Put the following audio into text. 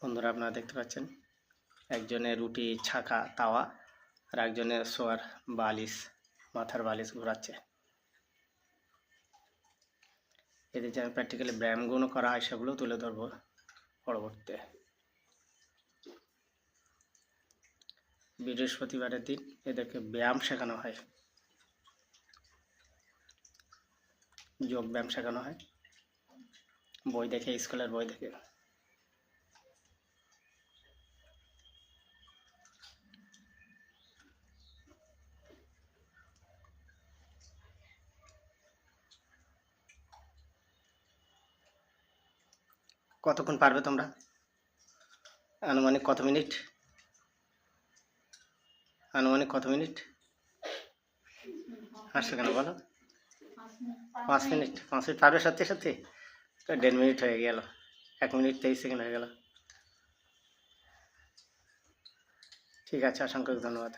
বন্ধুরা আপনারা দেখতে পাচ্ছেন একজনের রুটি ছাকা তাওয়া আর একজনের শোয়ার বালিশ মাথার বালিশ ঘোরাচ্ছে। এদের যে প্র্যাকটিক্যালি ব্যায়ামগুলো করা হয় সেগুলো তুলে ধরবো পরবর্তীতে। বৃহস্পতিবারের দিন এদেরকে ব্যায়াম শেখানো হয়, যোগ ব্যায়াম শেখানো হয় বই দেখে, স্কুলের বই দেখে। কতক্ষণ পারবে তোমরা? আনুমানিক কত মিনিট? আনুমানিক কত মিনিট? হাসছো কেন বলো? 5 মিনিট। 5 মিনিট পারবে সত্যি সত্যি? 1.5 মিনিট হয়ে গেল, 1 মিনিট 23 সেকেন্ড হয়ে গেল। ঠিক আছে, অসংখ্য ধন্যবাদ।